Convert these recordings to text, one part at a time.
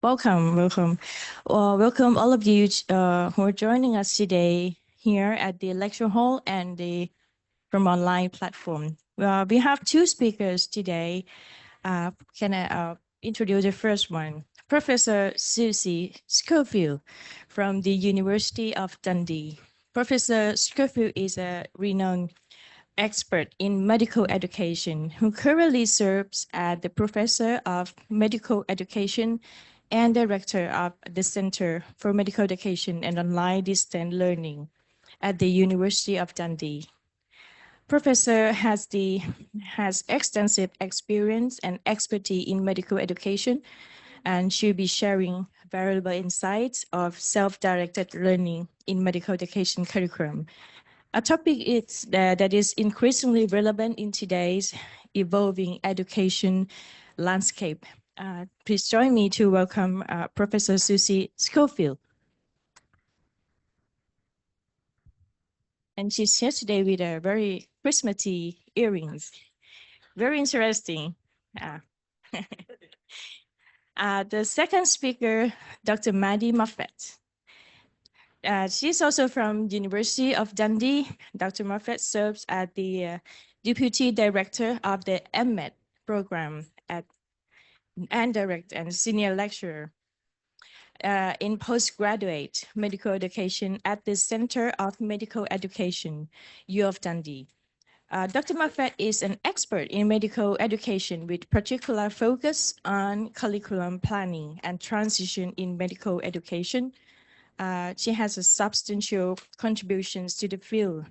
Welcome. Welcome all of you who are joining us today here at the lecture hall and the from online platform. We have two speakers today. Can I introduce the first one? Professor Susie Schofield from the University of Dundee. Professor Schofield is a renowned expert in medical education who currently serves as the Professor of Medical Education and Director of the Center for Medical Education and Online Distance Learning at the University of Dundee. Professor has extensive experience and expertise in medical education, and she'll be sharing valuable insights of self-directed learning in medical education curriculum. A topic that is increasingly relevant in today's evolving education landscape. Please join me to welcome Professor Susie Schofield. And she's here today with a very Christmassy earrings. Very interesting. The second speaker, Dr.Mandy Moffat. She's also from University of Dundee. Dr. Moffat serves as the Deputy Director of the MMEd program and Director and Senior Lecturer in Postgraduate Medical Education at the Center of Medical Education, U of Dundee. Dr. Moffat is an expert in medical education with particular focus on curriculum planning and transition in medical education. She has a substantial contributions to the field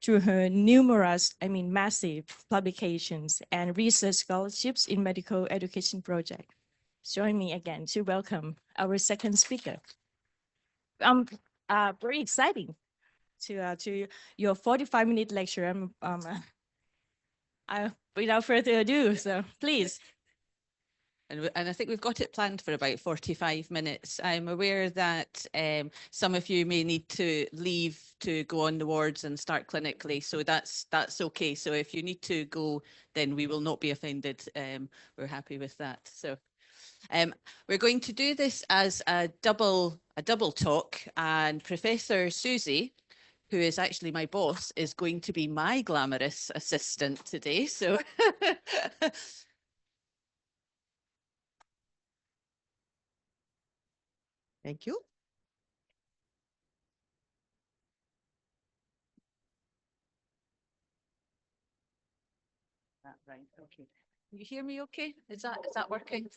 through her numerous, massive publications and research scholarships in medical education projects. Join me again to welcome our second speaker. Very exciting to your 45-minute lecture. Without further ado, so please. And I think we've got it planned for about 45 minutes. I'm aware that some of you may need to leave to go on the wards and start clinically, so that's okay. So if you need to go, then we will not be offended. We're happy with that. So we're going to do this as a double talk, and Professor Susie, who is actually my boss, is going to be my glamorous assistant today. So thank you. Right, okay. You hear me okay? Is that working?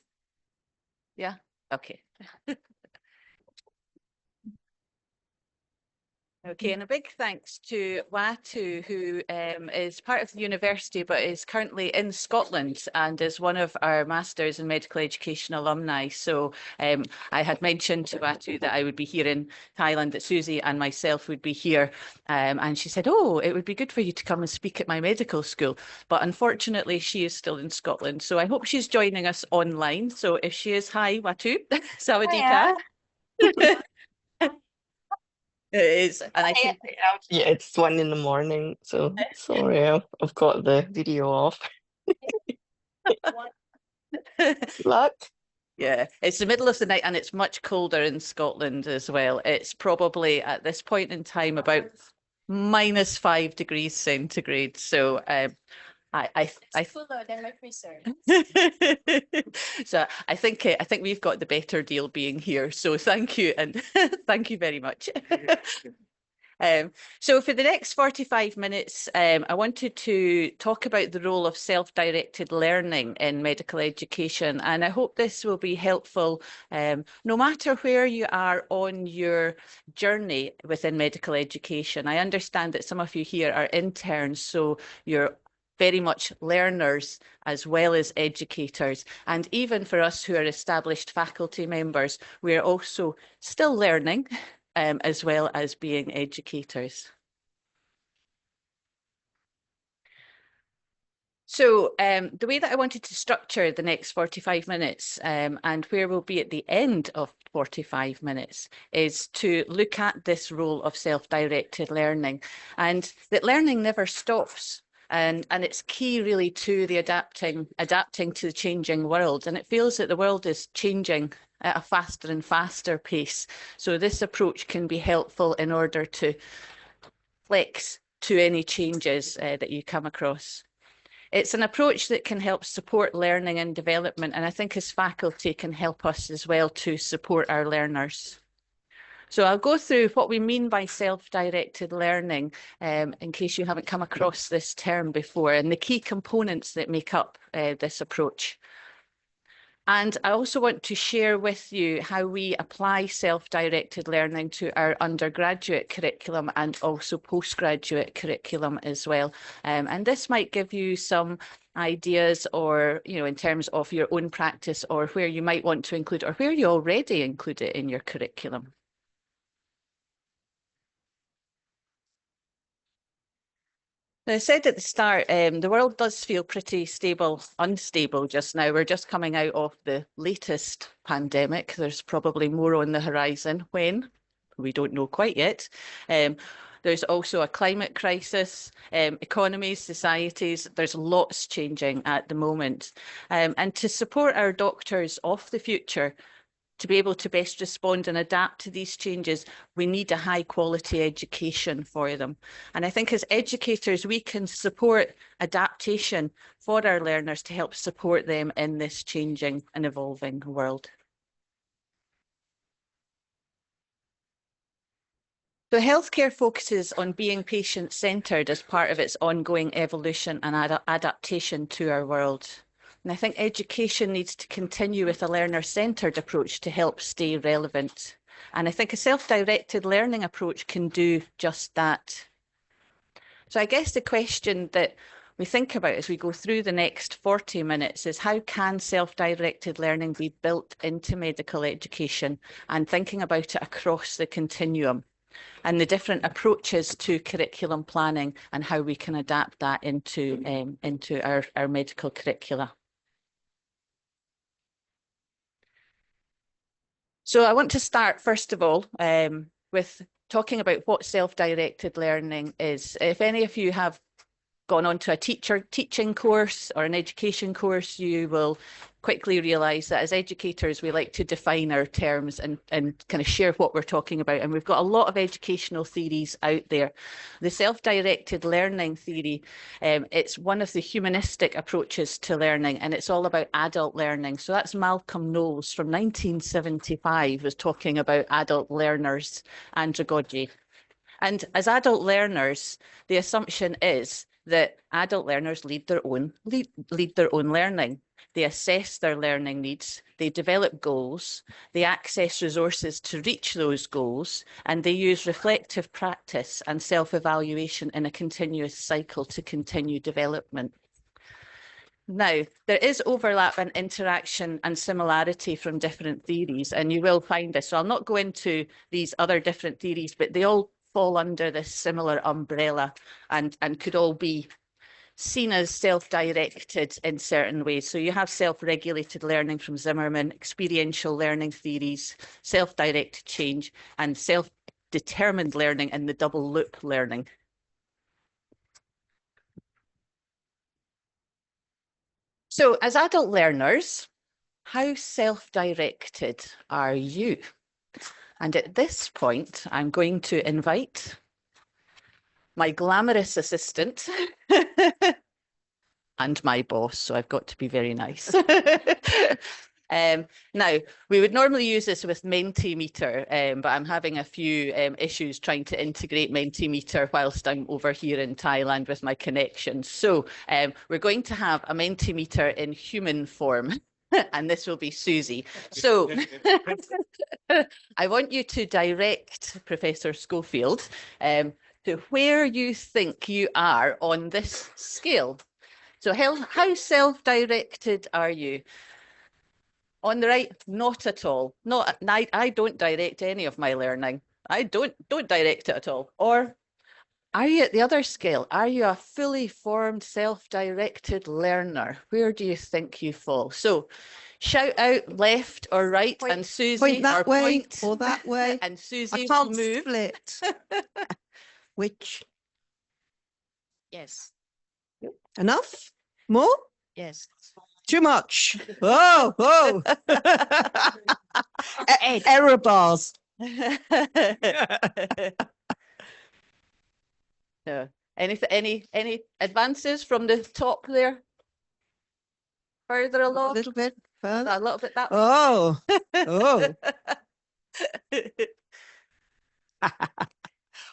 Yeah, okay. Okay, and a big thanks to Watu, who is part of the university but is currently in Scotland and is one of our Masters in Medical Education alumni. So I had mentioned to Watu that I would be here in Thailand, that Susie and myself would be here. And she said, oh, it would be good for you to come and speak at my medical school. But unfortunately, she is still in Scotland. So I hope she's joining us online. So if she is, hi, Watu. Sawadee ka. It is, and I think yeah, it's 1 in the morning, so sorry, I've got the video off. Luck. Yeah, it's the middle of the night and it's much colder in Scotland as well. It's probably at this point in time about -5 degrees centigrade. So It's cooler than my freezer. So I think we've got the better deal being here. So thank you, and thank you very much. So for the next 45 minutes, I wanted to talk about the role of self-directed learning in medical education, and I hope this will be helpful no matter where you are on your journey within medical education. I understand that some of you here are interns, so you're very much learners as well as educators. And even for us who are established faculty members, we're also still learning as well as being educators. So the way that I wanted to structure the next 45 minutes and where we'll be at the end of 45 minutes is to look at this role of self-directed learning, and that learning never stops. And it's key really to the adapting to the changing world. And it feels that the world is changing at a faster and faster pace. So this approach can be helpful in order to flex to any changes that you come across. It's an approach that can help support learning and development, and I think as faculty can help us as well to support our learners. So I'll go through what we mean by self-directed learning, in case you haven't come across this term before, and the key components that make up this approach. And I also want to share with you how we apply self-directed learning to our undergraduate curriculum and also postgraduate curriculum as well. And this might give you some ideas, or, you know, in terms of your own practice, or where you might want to include, or where you already include it in your curriculum. Now, I said at the start, the world does feel pretty unstable just now. We're just coming out of the latest pandemic. There's probably more on the horizon. When? We don't know quite yet. There's also a climate crisis, economies, societies. There's lots changing at the moment. And to support our doctors of the future, to be able to best respond and adapt to these changes, we need a high quality education for them. And I think as educators, we can support adaptation for our learners to help support them in this changing and evolving world. So healthcare focuses on being patient-centred as part of its ongoing evolution and adaptation to our world. And I think education needs to continue with a learner-centred approach to help stay relevant. And I think a self-directed learning approach can do just that. So I guess the question that we think about as we go through the next 40 minutes is, how can self-directed learning be built into medical education, and thinking about it across the continuum, and the different approaches to curriculum planning and how we can adapt that into our medical curricula. So I want to start, first of all, with talking about what self-directed learning is. If any of you have gone on to a teaching course or an education course, you will quickly realise that as educators, we like to define our terms and kind of share what we're talking about. And we've got a lot of educational theories out there. The self-directed learning theory, it's one of the humanistic approaches to learning, and it's all about adult learning. So that's Malcolm Knowles from 1975 was talking about adult learners, andragogy. And as adult learners, the assumption is that adult learners lead their own learning. They assess their learning needs, they develop goals, they access resources to reach those goals, and they use reflective practice and self-evaluation in a continuous cycle to continue development. Now, there is overlap and interaction and similarity from different theories, and you will find this. So I'll not go into these other different theories, but they all fall under this similar umbrella and could all be seen as self-directed in certain ways. So you have self-regulated learning from Zimmerman, experiential learning theories, self-directed change, and self-determined learning and the double loop learning. So as adult learners, how self-directed are you? And at this point, I'm going to invite my glamorous assistant and my boss, so I've got to be very nice. Now, we would normally use this with Mentimeter, but I'm having a few issues trying to integrate Mentimeter whilst I'm over here in Thailand with my connections. So we're going to have a Mentimeter in human form, and this will be Susie. So I want you to direct Professor Schofield to where you think you are on this scale. So how self-directed are you? On the right, not at all. I don't direct any of my learning. I don't direct it at all. Or are you at the other scale? Are you a fully formed, self-directed learner? Where do you think you fall? So shout out left or right, Point, and Susie, point that way point, or that way. and Susie I can't move. split. Which? Yes. Enough? More? Yes. Too much. Oh, oh. Error bars. No. Any advances from the top there? Further A along? little bit further. A little bit that way. Oh, oh.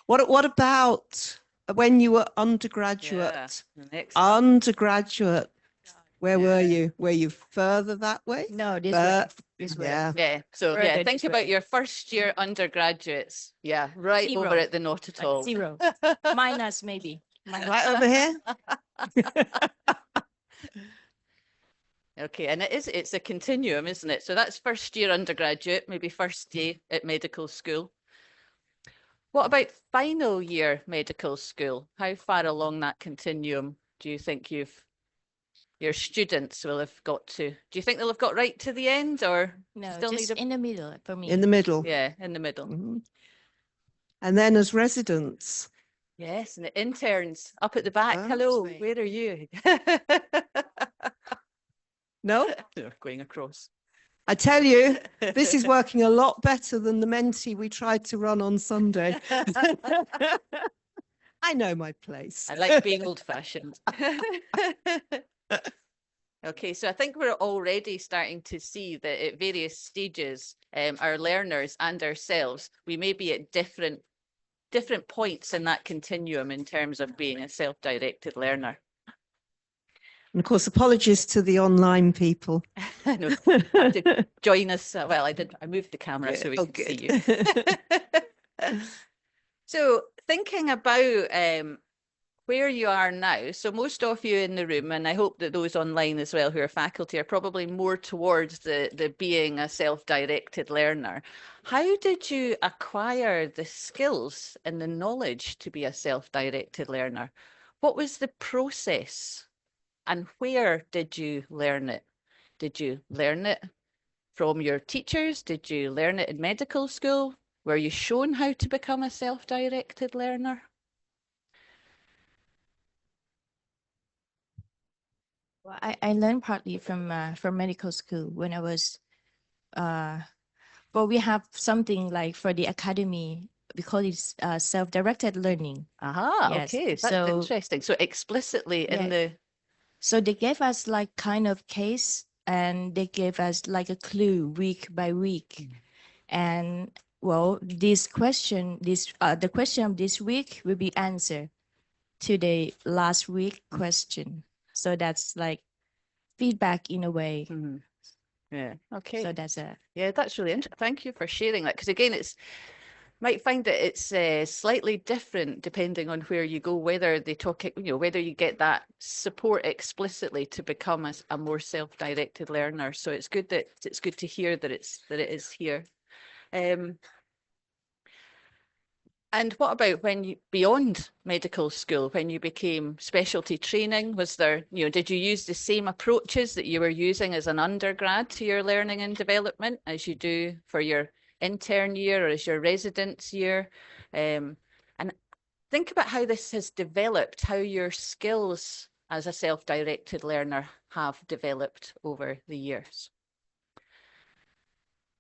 What about when you were undergraduate? Yeah, next. Undergraduate. Where were Yeah. you? Were you further that way? No, this way. But This way. yeah. Yeah. So Further yeah, think this about way. your first year undergraduates. Yeah, right Zero. over at the not at Like all. 0. Minus maybe. Minus. Right over here. Okay, and it's a continuum, isn't it? So that's first year undergraduate, maybe first day at medical school. What about final year medical school? How far along that continuum do you think your students will have got to? Do you think they'll have got right to the end, or No, still just need a in the middle for me. In the middle. yeah, in the middle? Mhm. And then as residents. Yes, and the interns up at the back. Oh, Hello, sweet. where are you? No, They're going across. I tell you, this is working a lot better than the Menti we tried to run on Sunday. I know my place. I like being old-fashioned. Okay, so I think we're already starting to see that at various stages, our learners and ourselves, we may be at different points in that continuum in terms of being a self-directed learner. And of course, apologies to the online people. I know, have to join us. Well, I moved the camera so we can see you. So thinking about where you are now, so most of you in the room, and I hope that those online as well who are faculty, are probably more towards the being a self-directed learner. How did you acquire the skills and the knowledge to be a self-directed learner? What was the process? And where did you learn it? Did you learn it from your teachers? Did you learn it in medical school? Were you shown how to become a self-directed learner? Well, I learned partly from medical school when I was, well, we have something like for the academy, we call it self-directed learning. Aha, Yes, okay, that's so- interesting. So explicitly in Yeah. the, So they gave us like kind of case, and they gave us like a clue week by week. And well, this question, the question of this week will be answered to the last week question. So that's like feedback in a way. yeah, okay. So that's a Yeah, that's really interesting. Thank you for sharing that. Because again, might find that it's slightly different depending on where you go, whether they talk, whether you get that support explicitly to become a more self-directed learner. So it's good to hear that it is here. And what about when you beyond medical school, when you became specialty training? Was there, did you use the same approaches that you were using as an undergrad to your learning and development as you do for your intern year or as your residence year? And think about how this has developed, how your skills as a self-directed learner have developed over the years.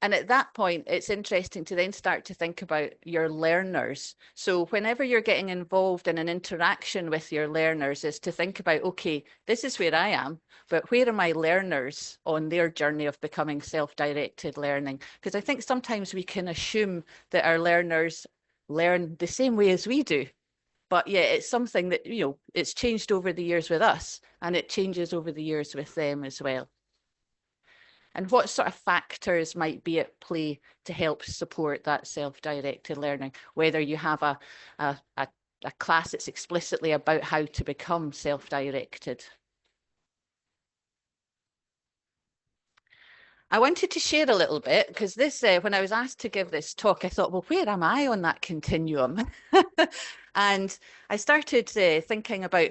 And at that point, it's interesting to then start to think about your learners. So whenever you're getting involved in an interaction with your learners, is to think about, okay, this is where I am, but where are my learners on their journey of becoming self-directed learning? Because I think sometimes we can assume that our learners learn the same way as we do. But yeah, it's something that, it's changed over the years with us, and it changes over the years with them as well. And what sort of factors might be at play to help support that self-directed learning, whether you have a class that's explicitly about how to become self-directed? I wanted to share a little bit because this, when I was asked to give this talk, I thought, well, where am I on that continuum? And I started thinking about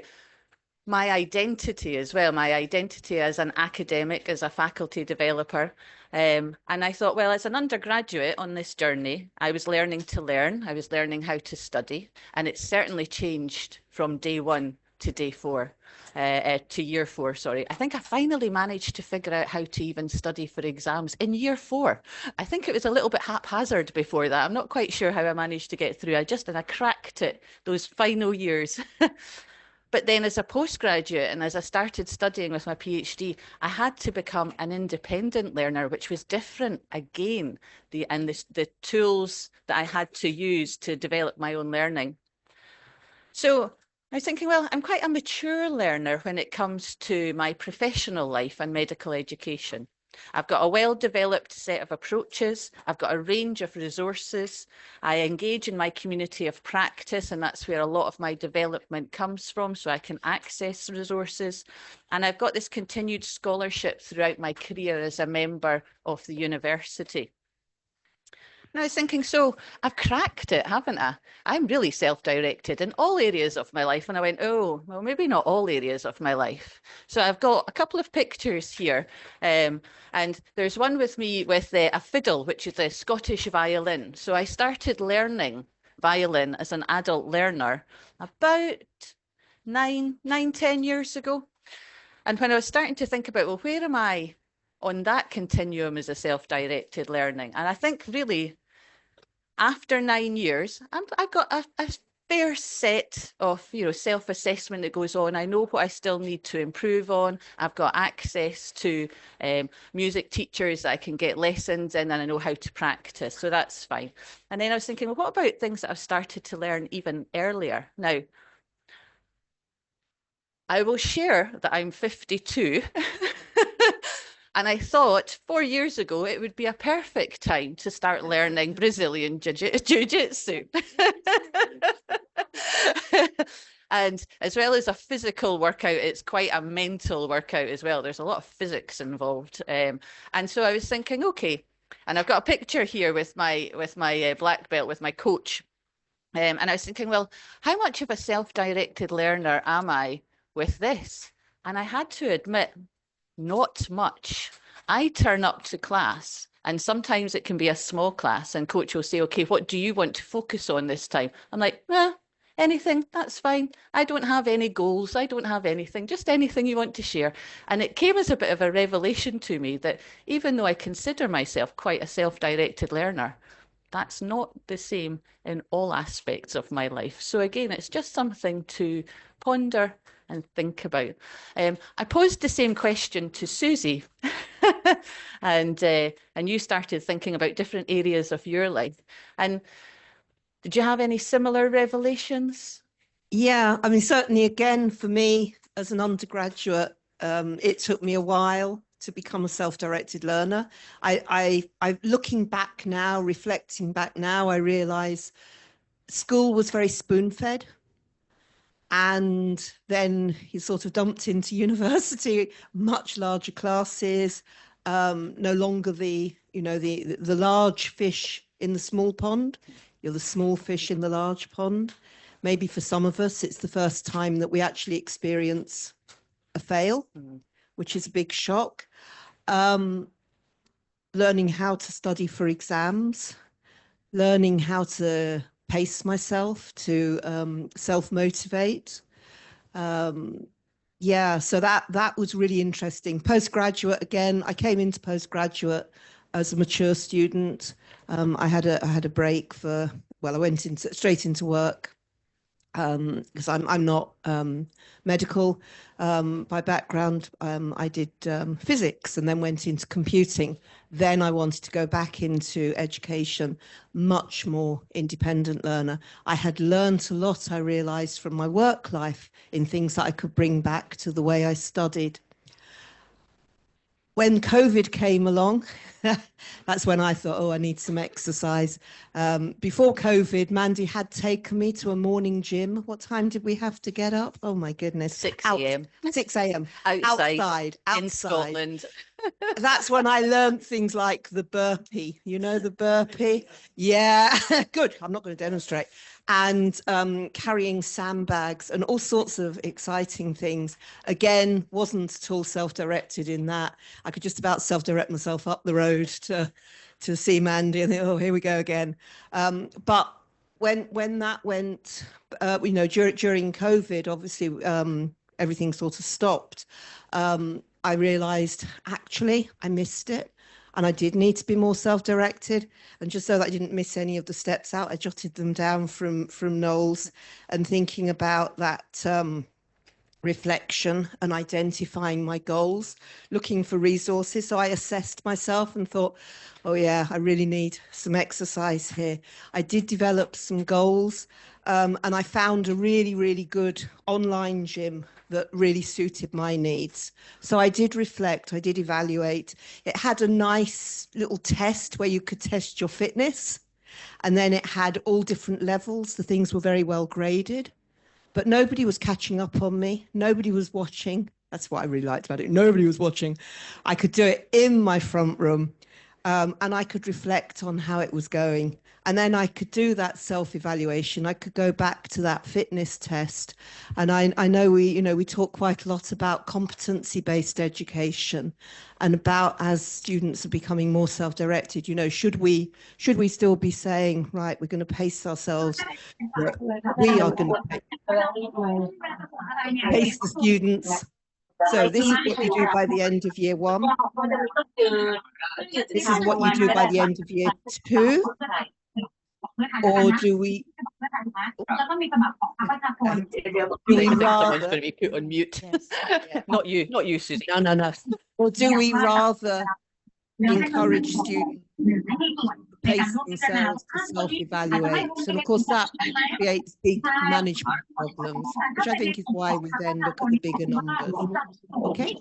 my identity as well, my identity as an academic, as a faculty developer. And I thought, well, as an undergraduate on this journey, I was learning to learn, I was learning how to study, and it's certainly changed from day one to day 4. To year 4, sorry. I think I finally managed to figure out how to even study for exams in year 4. I think it was a little bit haphazard before that. I'm not quite sure how I managed to get through. I cracked it those final years. But then as a postgraduate and as I started studying with my PhD, I had to become an independent learner, which was different again, the tools that I had to use to develop my own learning. So I was thinking, well, I'm quite a mature learner when it comes to my professional life and medical education. I've got a well-developed set of approaches. I've got a range of resources. I engage in my community of practice, and that's where a lot of my development comes from, so I can access resources. And I've got this continued scholarship throughout my career as a member of the university. And I was thinking, so I've cracked it, haven't I? I'm really self-directed in all areas of my life. And I went, oh, well, maybe not all areas of my life. So I've got a couple of pictures here. And there's one with me with a fiddle, which is a Scottish violin. So I started learning violin as an adult learner about 10 years ago. And when I was starting to think about, well, where am I on that continuum as a self-directed learning? And I think really after 9 years, I've got a fair set of self-assessment that goes on. I know what I still need to improve on. I've got access to music teachers that I can get lessons in, and I know how to practice, so that's fine. And then I was thinking, well, what about things that I've started to learn even earlier? Now, I will share that I'm 52. And I thought 4 years ago, it would be a perfect time to start learning Brazilian jiu-jitsu. And as well as a physical workout, it's quite a mental workout as well. There's a lot of physics involved. And so I was thinking, okay, and I've got a picture here with my black belt, with my coach. And I was thinking, well, how much of a self-directed learner am I with this? And I had to admit, not much. I turn up to class, and sometimes it can be a small class, and coach will say, okay, what do you want to focus on this time? I'm like, anything, that's fine. I don't have any goals. I don't have anything, just anything you want to share. And it came as a bit of a revelation to me that even though I consider myself quite a self-directed learner, that's not the same in all aspects of my life. So again, it's just something to ponder and think about. I posed the same question to Susie, and you started thinking about different areas of your life. And did you have any similar revelations? Yeah, I mean, certainly again, for me as an undergraduate, it took me a while to become a self-directed learner. I looking back now, reflecting back now, I realize school was very spoon-fed. And then he sort of dumped into university, much larger classes, no longer the large fish in the small pond. You're the small fish in the large pond. Maybe for some of us, it's the first time that we actually experience a fail, which is a big shock. Learning how to study for exams, learning how to pace myself, to self-motivate. Yeah, so that was really interesting. Postgraduate, again, I came into postgraduate as a mature student. I had a break for, well, I went straight into work because I'm not medical by background. I did physics and then went into computing. Then I wanted to go back into education, much more independent learner. I had learned a lot, I realized, from my work life in things that I could bring back to the way I studied. When COVID came along, that's when I thought, oh, I need some exercise. Before COVID, Mandy had taken me to a morning gym. What time did we have to get up? Oh, my goodness. 6 a.m. 6 a.m. Outside. In outside. Scotland. That's when I learned things like the burpee. You know, the burpee? Yeah, good. I'm not going to demonstrate. And carrying sandbags and all sorts of exciting things. Again, wasn't at all self-directed in that. I could just about self-direct myself up the road to see Mandy and think, oh, here we go again. But when that went, during COVID, obviously, everything sort of stopped. I realized actually I missed it, and I did need to be more self-directed. And just so that I didn't miss any of the steps out, I jotted them down from Knowles, and thinking about that reflection and identifying my goals, looking for resources. So I assessed myself and thought, oh yeah, I really need some exercise here. I did develop some goals, and I found a really, really good online gym that really suited my needs. So I did reflect, I did evaluate. It had a nice little test where you could test your fitness, and then it had all different levels. The things were very well graded. But nobody was catching up on me. Nobody was watching. That's what I really liked about it. Nobody was watching. I could do it in my front room, and I could reflect on how it was going. And then I could do that self-evaluation. I could go back to that fitness test. And I know we talk quite a lot about competency-based education, and about, as students are becoming more self-directed, should we still be saying, right, we're going to pace ourselves. We are going to pace the students. So this is what you do by the end of year 1. This is what you do by the end of year 2. Or do we Someone's going to be put on mute. Yes. Yeah. Not you, Susie. No. Or do we rather encourage students to pace themselves to self-evaluate? And of course that creates big management problems, which I think is why we then look at the bigger numbers. Okay.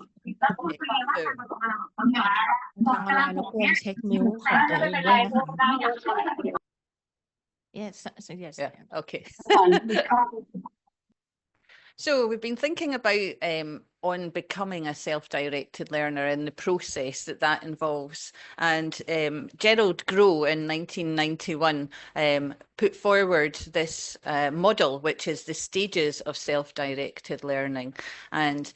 ทางเวลารบกวนเช็คนิ้วของตัวเองด้วยนะคะ Yes, yes. Yeah, okay. So we've been thinking about on becoming a self-directed learner and the process that involves. And Gerald Grow in 1991 put forward this model, which is the stages of self-directed learning. And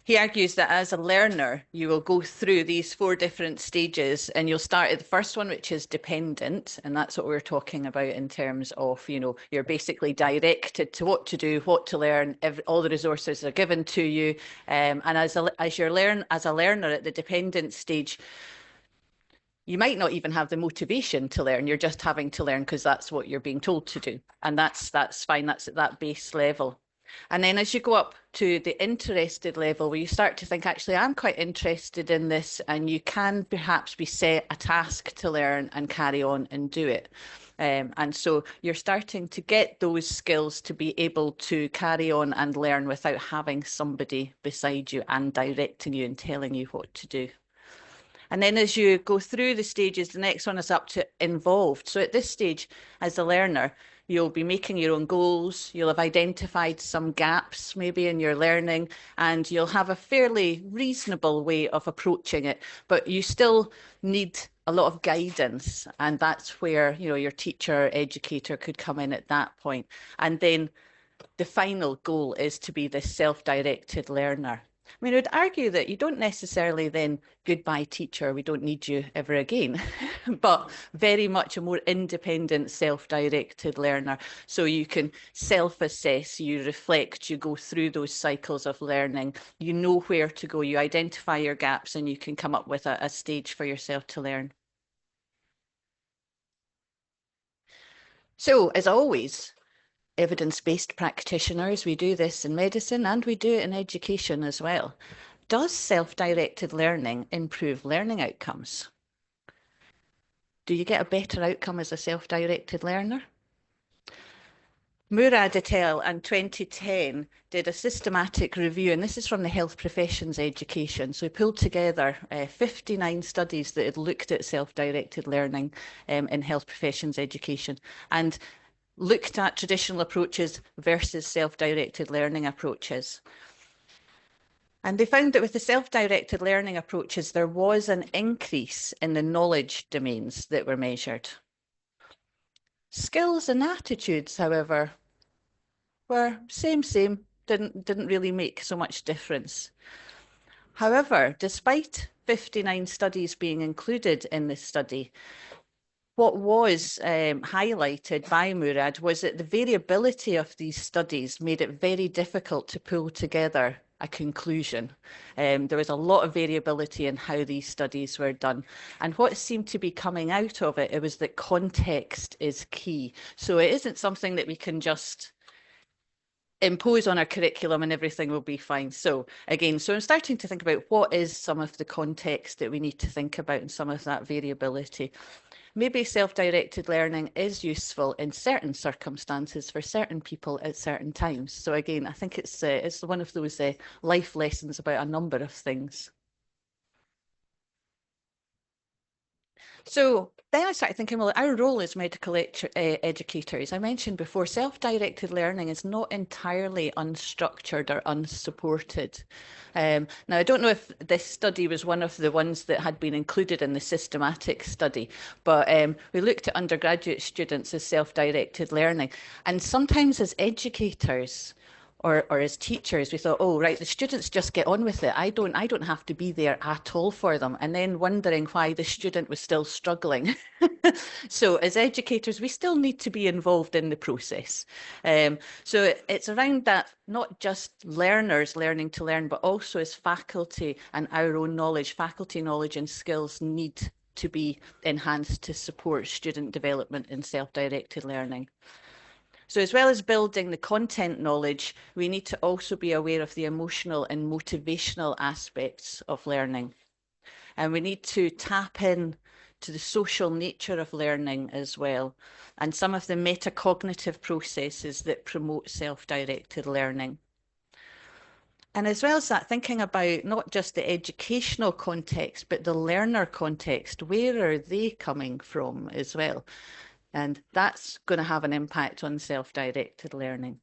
he argues that as a learner, you will go through these 4 different stages, and you'll start at the first one, which is dependent. And that's what we're talking about in terms of, you're basically directed to what to do, what to learn, all the resources are given to you. And as a learner at the dependent stage, you might not even have the motivation to learn. You're just having to learn because that's what you're being told to do. And that's fine. That's at that base level. And then as you go up to the interested level, where you start to think, actually, I'm quite interested in this, and you can perhaps be set a task to learn and carry on and do it. And so you're starting to get those skills to be able to carry on and learn without having somebody beside you and directing you and telling you what to do. And then as you go through the stages, the next one is up to involved. So at this stage, as a learner, you'll be making your own goals, you'll have identified some gaps maybe in your learning, and you'll have a fairly reasonable way of approaching it, but you still need a lot of guidance, and that's where your teacher or educator could come in at that point. And then the final goal is to be this self-directed learner. I mean, I would argue that you don't necessarily then, goodbye teacher, we don't need you ever again, but very much a more independent, self-directed learner. So you can self-assess, you reflect, you go through those cycles of learning, you know where to go, you identify your gaps, and you can come up with a stage for yourself to learn. So, as always, evidence-based practitioners, we do this in medicine and we do it in education as well. Does self-directed learning improve learning outcomes? Do you get a better outcome as a self-directed learner? Murad et al. In 2010 did a systematic review, and this is from the health professions education. So we pulled together 59 studies that had looked at self-directed learning in health professions education, and looked at traditional approaches versus self-directed learning approaches. And they found that with the self-directed learning approaches, there was an increase in the knowledge domains that were measured. Skills and attitudes, however, were same, didn't really make so much difference. However, despite 59 studies being included in this study, what was highlighted by Murad was that the variability of these studies made it very difficult to pull together a conclusion. There was a lot of variability in how these studies were done. And what seemed to be coming out of it, it was that context is key. So it isn't something that we can just impose on our curriculum and everything will be fine. So again, so I'm starting to think about what is some of the context that we need to think about and some of that variability. Maybe self-directed learning is useful in certain circumstances for certain people at certain times. So again, I think it's one of those life lessons about a number of things. So then I started thinking, well, our role as medical educators, I mentioned before, self-directed learning is not entirely unstructured or unsupported. Now, I don't know if this study was one of the ones that had been included in the systematic study, but we looked at undergraduate students as self-directed learning. And sometimes as educators, or as teachers, we thought, oh, right, the students just get on with it. I don't have to be there at all for them. And then wondering why the student was still struggling. So as educators, we still need to be involved in the process. So it's around that, not just learners learning to learn, but also as faculty and our own knowledge, faculty knowledge and skills need to be enhanced to support student development in self-directed learning. So as well as building the content knowledge, we need to also be aware of the emotional and motivational aspects of learning. And we need to tap in to the social nature of learning as well, and some of the metacognitive processes that promote self-directed learning. And as well as that, thinking about not just the educational context, but the learner context, where are they coming from as well? And that's going to have an impact on self-directed learning.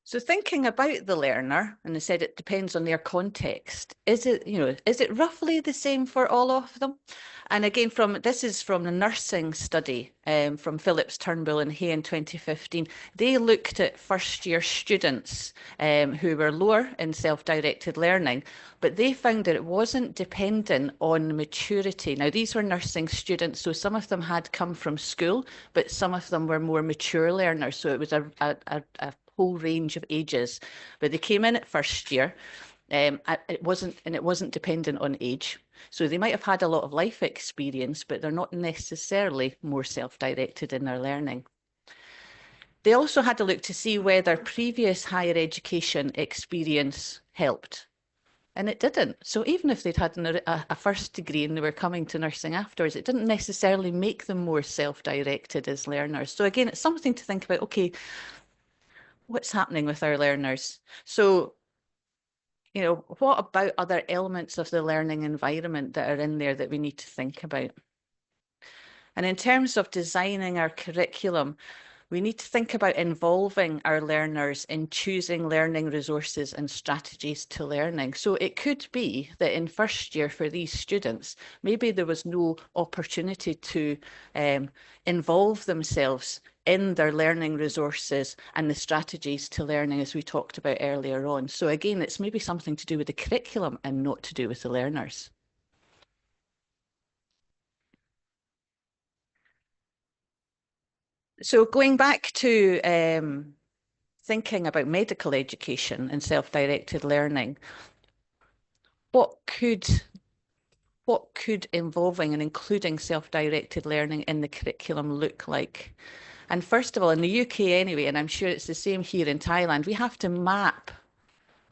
So thinking about the learner, and I said it depends on their context, is it roughly the same for all of them? And again, this is from the nursing study from Phillips, Turnbull and Hay in 2015. They looked at first year students who were lower in self-directed learning, but they found that it wasn't dependent on maturity. Now, these were nursing students, so some of them had come from school, but some of them were more mature learners. So it was a whole range of ages, but they came in at first year. It wasn't dependent on age. So they might have had a lot of life experience, but they're not necessarily more self-directed in their learning. They also had a look to see whether previous higher education experience helped. And it didn't. So even if they'd had a first degree and they were coming to nursing afterwards, it didn't necessarily make them more self-directed as learners. So again, it's something to think about, okay, what's happening with our learners? So, what about other elements of the learning environment that are in there that we need to think about? And in terms of designing our curriculum, we need to think about involving our learners in choosing learning resources and strategies to learning. So it could be that in first year for these students, maybe there was no opportunity to involve themselves in their learning resources and the strategies to learning, as we talked about earlier on. So again, it's maybe something to do with the curriculum and not to do with the learners. So going back to thinking about medical education and self-directed learning, what could involving and including self-directed learning in the curriculum look like? And first of all, in the UK anyway, and I'm sure it's the same here in Thailand, we have to map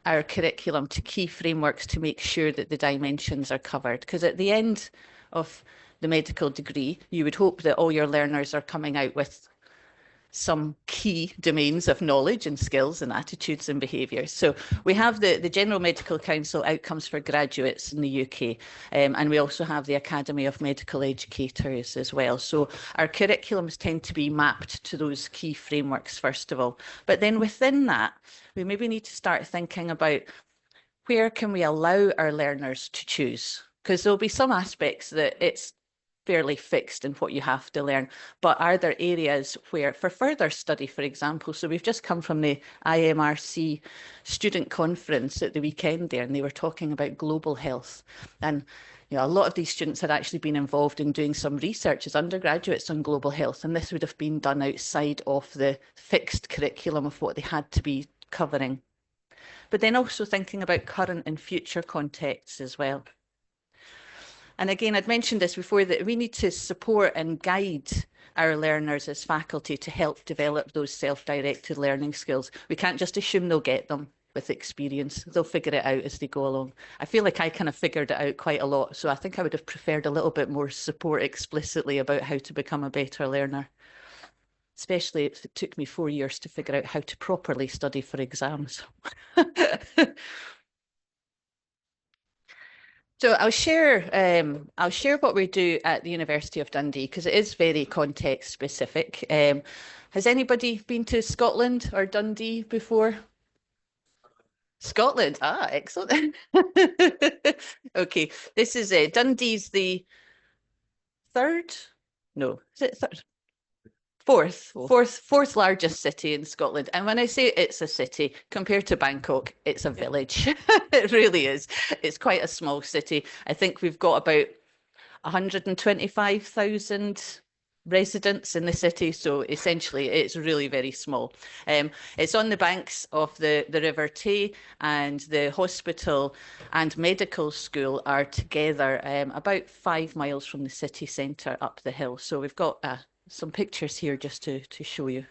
our curriculum to key frameworks to make sure that the dimensions are covered. Because at the end of the medical degree, you would hope that all your learners are coming out with some key domains of knowledge and skills and attitudes and behaviours. So we have the General Medical Council Outcomes for Graduates in the UK, and we also have the Academy of Medical Educators as well. So our curriculums tend to be mapped to those key frameworks first of all. But then within that, we maybe need to start thinking about where can we allow our learners to choose? Because there'll be some aspects that it's fairly fixed in what you have to learn. But are there areas where, for further study, for example, so we've just come from the IMRC student conference at the weekend there, and they were talking about global health. And a lot of these students had actually been involved in doing some research as undergraduates on global health, and this would have been done outside of the fixed curriculum of what they had to be covering. But then also thinking about current and future contexts as well. And again, I'd mentioned this before, that we need to support and guide our learners as faculty to help develop those self-directed learning skills. We can't just assume they'll get them with experience. They'll figure it out as they go along. I feel like I kind of figured it out quite a lot, so I think I would have preferred a little bit more support explicitly about how to become a better learner, especially if it took me 4 years to figure out how to properly study for exams. So I'll share what we do at the University of Dundee, because it is very context specific. Has anybody been to Scotland or Dundee before? Scotland, excellent. Okay, this is it. Dundee's the third? No, is it third? Fourth largest city in Scotland. And when I say it's a city, compared to Bangkok, it's a village. It really is. It's quite a small city. I think we've got about 125,000 residents in the city, so essentially it's really very small. It's on the banks of the River Tay, and the hospital and medical school are together about 5 miles from the city centre up the hill. So we've got some pictures here just to show you.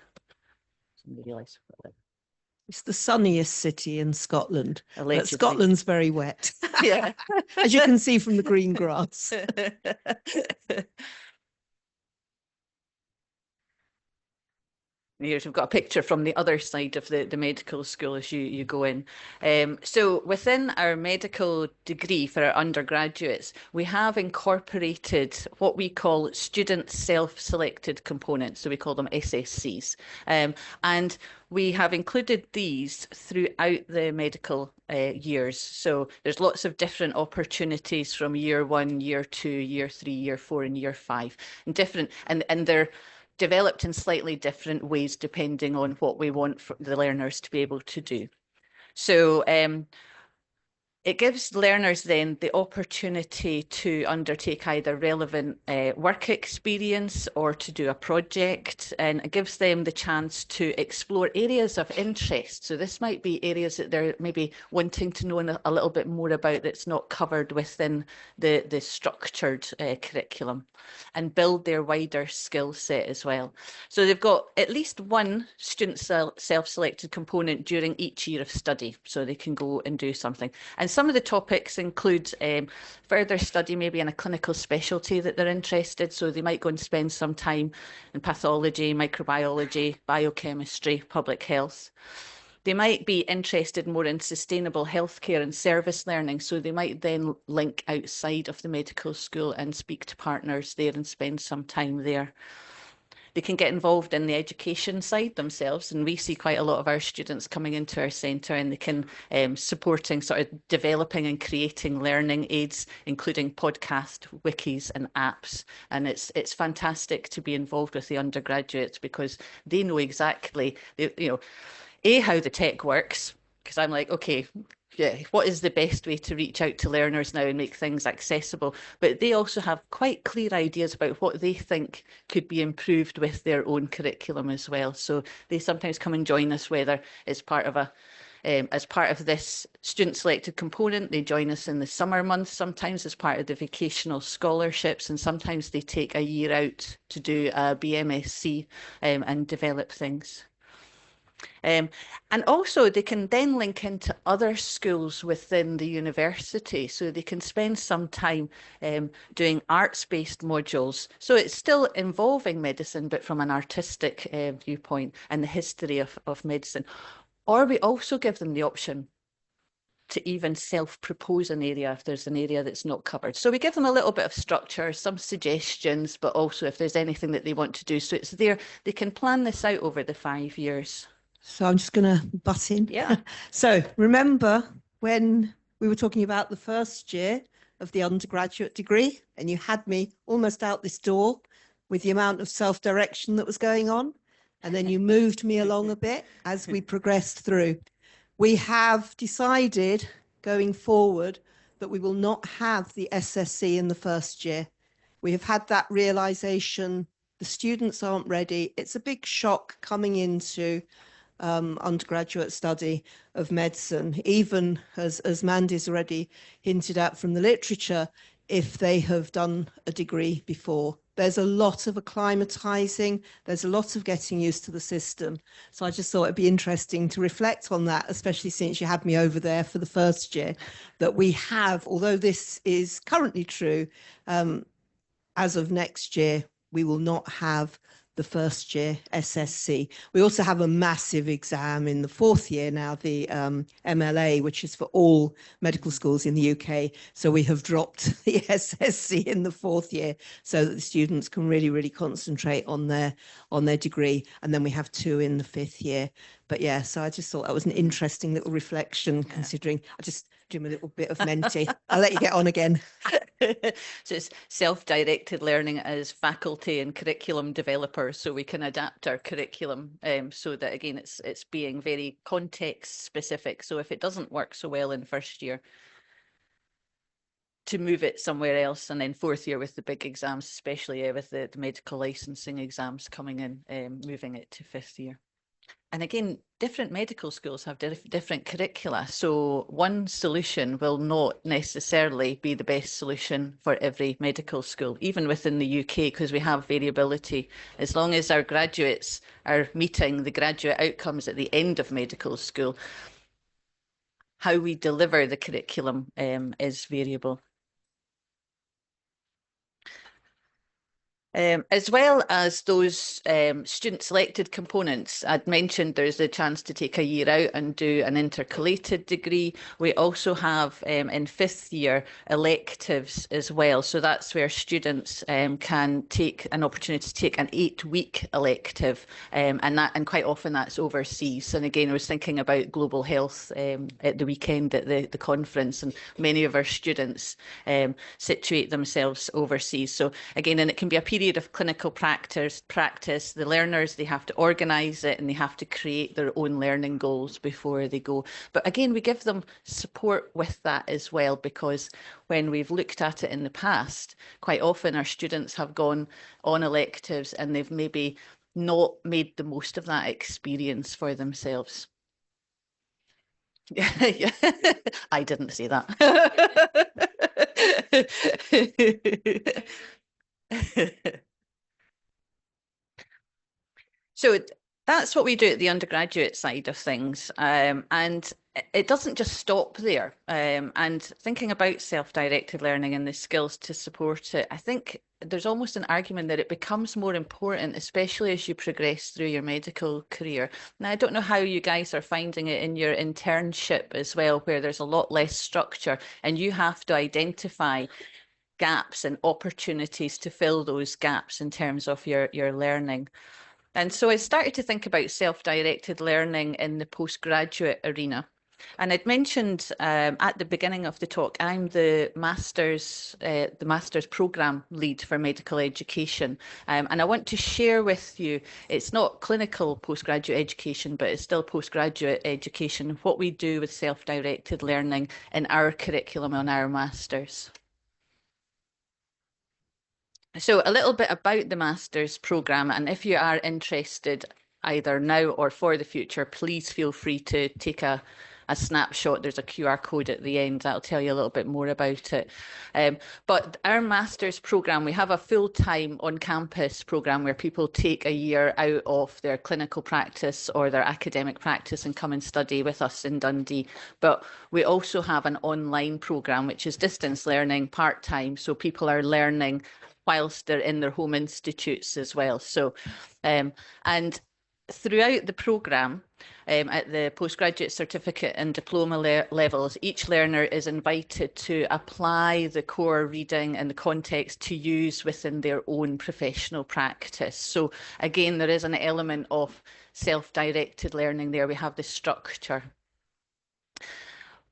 It's the sunniest city in Scotland, Allegedly. but Scotland's very wet. Yeah. As you can see from the green grass. Here's, we've got a picture from the other side of the medical school as you go in. So within our medical degree for our undergraduates, we have incorporated what we call student self-selected components. So we call them SSCs. And we have included these throughout the medical years. So there's lots of different opportunities from year 1, year 2, year 3, year 4, and year 5, and different, and they're developed in slightly different ways depending on what we want for the learners to be able to do. So it gives learners then the opportunity to undertake either relevant work experience or to do a project, and it gives them the chance to explore areas of interest. So this might be areas that they're maybe wanting to know a little bit more about that's not covered within the structured curriculum, and build their wider skill set as well. So they've got at least one student self-selected component during each year of study, so they can go and do something. And some of the topics include further study maybe in a clinical specialty that they're interested, so they might go and spend some time in pathology, microbiology, biochemistry, public health. They might be interested more in sustainable healthcare and service learning, so they might then link outside of the medical school and speak to partners there and spend some time there. They can get involved in the education side themselves, and we see quite a lot of our students coming into our centre, and they can supporting sort of developing and creating learning aids, including podcast, wikis and apps. And it's fantastic to be involved with the undergraduates, because they know exactly, how the tech works, because I'm like, okay, yeah, what is the best way to reach out to learners now and make things accessible? But they also have quite clear ideas about what they think could be improved with their own curriculum as well. So they sometimes come and join us, whether it's part of as part of this student selected component. They join us in the summer months, sometimes as part of the vocational scholarships, and sometimes they take a year out to do a BMSc and develop things. And also they can then link into other schools within the university, so they can spend some time doing arts-based modules. So it's still involving medicine, but from an artistic viewpoint and the history of medicine. Or we also give them the option to even self-propose an area if there's an area that's not covered. So we give them a little bit of structure, some suggestions, but also if there's anything that they want to do. So it's there, they can plan this out over the 5 years. So I'm just going to butt in. Yeah. So remember when we were talking about the first year, of the undergraduate degree, and you had me almost out this door with the amount of self-direction that was going on. And then you moved me along a bit as we progressed through. We have decided going forward that we will not have the SSC in the first year. We have had that realization. The students aren't ready. It's a big shock coming into undergraduate study of medicine, even as Mandy's already hinted at from the literature, if they have done a degree before. There's a lot of acclimatizing, there's a lot of getting used to the system. So I just thought it'd be interesting to reflect on that, especially since you had me over there for the first year, that we have, although this is currently true, as of next year, we will not have the first year SSC. We also have a massive exam in the fourth year now, the MLA, which is for all medical schools in the UK. So we have dropped the SSC in the fourth year so that the students can really, really concentrate on their degree. And then we have 2 in the 5th year. But yeah, so I just thought that was an interesting little reflection, considering I just do a little bit of menti. I'll let you get on again. So it's self-directed learning as faculty and curriculum developers, so we can adapt our curriculum so that, again, it's being very context specific. So if it doesn't work so well in first year, to move it somewhere else, and then fourth year with the big exams, especially with the medical licensing exams coming in, moving it to 5th year. And again, different medical schools have different curricula. So one solution will not necessarily be the best solution for every medical school, even within the UK, because we have variability. As long as our graduates are meeting the graduate outcomes at the end of medical school, how we deliver the curriculum is variable. As well as those student selected components, I'd mentioned there's a chance to take a year out and do an intercalated degree. We also have in 5th year electives as well. So that's where students can take an opportunity to take an 8-week elective, and quite often that's overseas. And again, I was thinking about global health at the weekend at the conference, and many of our students situate themselves overseas. So again, and it can be a period of clinical practice. The learners, they have to organise it and they have to create their own learning goals before they go. But again, we give them support with that as well, because when we've looked at it in the past, quite often our students have gone on electives and they've maybe not made the most of that experience for themselves. Yeah, I didn't say that. So that's what we do at the undergraduate side of things, and it doesn't just stop there. And thinking about self-directed learning and the skills to support it, I think there's almost an argument that it becomes more important, especially as you progress through your medical career. Now, I don't know how you guys are finding it in your internship as well, where there's a lot less structure and you have to identify gaps and opportunities to fill those gaps in terms of your learning. And so I started to think about self-directed learning in the postgraduate arena. And I'd mentioned at the beginning of the talk, I'm the master's programme lead for medical education. And I want to share with you, it's not clinical postgraduate education, but it's still postgraduate education, what we do with self-directed learning in our curriculum on our masters. So a little bit about the master's programme, and if you are interested either now or for the future, please feel free to take a snapshot. There's a QR code at the end that'll tell you a little bit more about it. But our master's programme, we have a full-time on-campus programme where people take a year out of their clinical practice or their academic practice and come and study with us in Dundee. But we also have an online programme, which is distance learning part-time, so people are learning whilst they're in their home institutes as well. So, and throughout the programme, at the postgraduate certificate and diploma levels, each learner is invited to apply the core reading and the context to use within their own professional practice. So again, there is an element of self-directed learning there. We have the structure.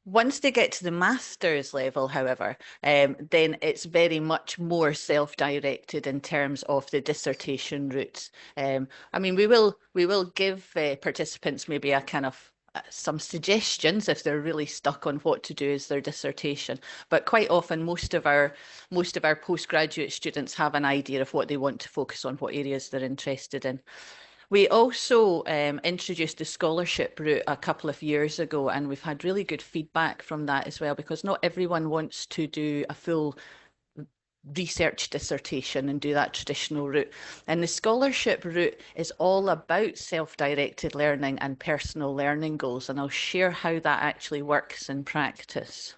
Once they get to the master's level, however, then it's very much more self-directed in terms of the dissertation route. I mean, we will give participants maybe a kind of some suggestions if they're really stuck on what to do as their dissertation. But quite often, most of our postgraduate students have an idea of what they want to focus on, what areas they're interested in. We also introduced the scholarship route a couple of years ago, and we've had really good feedback from that as well, because not everyone wants to do a full research dissertation and do that traditional route. And the scholarship route is all about self-directed learning and personal learning goals, and I'll share how that actually works in practice.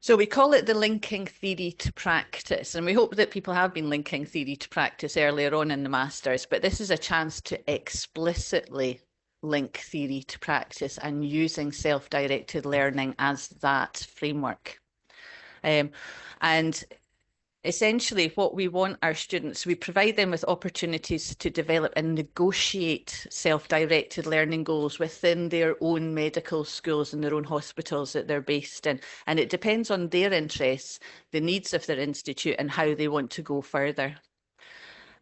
So we call it the linking theory to practice, and we hope that people have been linking theory to practice earlier on in the Masters, but this is a chance to explicitly link theory to practice and using self-directed learning as that framework. And essentially what we want our students, we provide them with opportunities to develop and negotiate self-directed learning goals within their own medical schools and their own hospitals that they're based in. And it depends on their interests, the needs of their institute, and how they want to go further.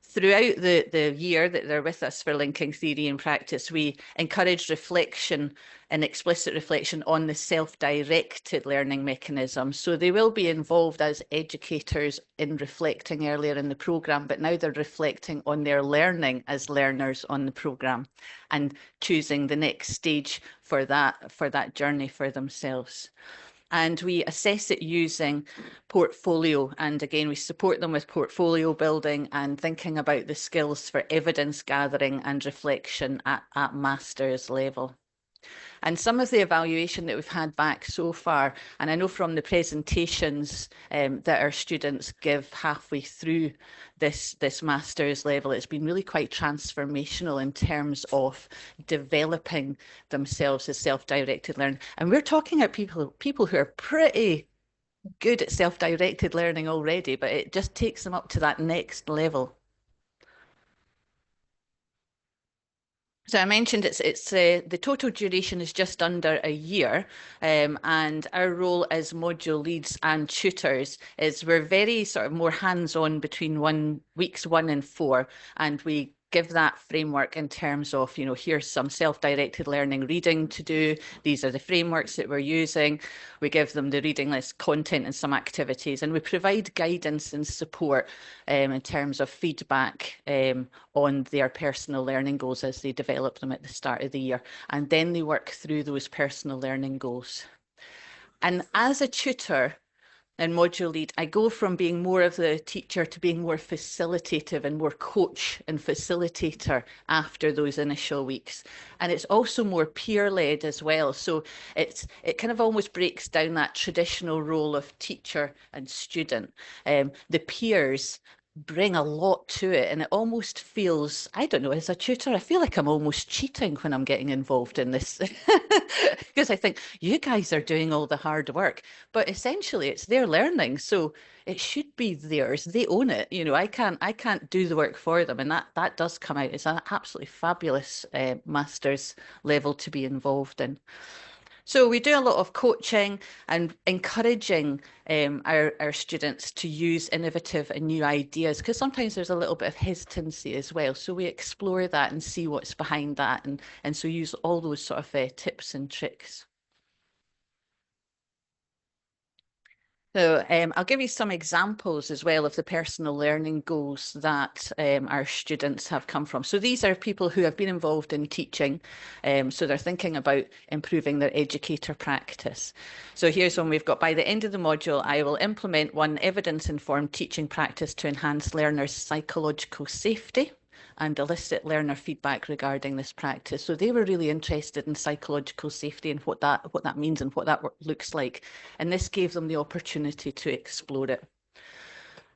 Throughout the year that they're with us for linking theory and practice, we encourage reflection and explicit reflection on the self-directed learning mechanism. So they will be involved as educators in reflecting earlier in the programme, but now they're reflecting on their learning as learners on the programme and choosing the next stage for that journey for themselves. And we assess it using portfolio. And again, we support them with portfolio building and thinking about the skills for evidence gathering and reflection at master's level. And some of the evaluation that we've had back so far, and I know from the presentations that our students give halfway through this master's level, it's been really quite transformational in terms of developing themselves as self-directed learning. And we're talking about people who are pretty good at self-directed learning already, but it just takes them up to that next level. So I mentioned it's the total duration is just under a year, and our role as module leads and tutors is we're very sort of more hands-on between weeks 1 and 4, and we give that framework in terms of, you know, here's some self-directed learning reading to do. These are the frameworks that we're using. We give them the reading list, content and some activities, and we provide guidance and support in terms of feedback on their personal learning goals as they develop them at the start of the year. And then they work through those personal learning goals. And as a tutor, and module lead, I go from being more of the teacher to being more facilitative and more coach and facilitator after those initial weeks. And it's also more peer-led as well. So it kind of almost breaks down that traditional role of teacher and student. The peers bring a lot to it, and it almost feels, I don't know, as a tutor, I feel like I'm almost cheating when I'm getting involved in this because I think you guys are doing all the hard work, but essentially it's their learning, so it should be theirs. They own it. You know, I can't do the work for them, and that does come out. It's an absolutely fabulous master's level to be involved in. So we do a lot of coaching and encouraging our students to use innovative and new ideas, because sometimes there's a little bit of hesitancy as well. So we explore that and see what's behind that, and so use all those sort of tips and tricks. So I'll give you some examples as well of the personal learning goals that our students have come from. So these are people who have been involved in teaching. So they're thinking about improving their educator practice. So here's one we've got: by the end of the module, I will implement one evidence-informed teaching practice to enhance learners' psychological safety and elicit learner feedback regarding this practice. So they were really interested in psychological safety and what that means and what that looks like. And this gave them the opportunity to explore it.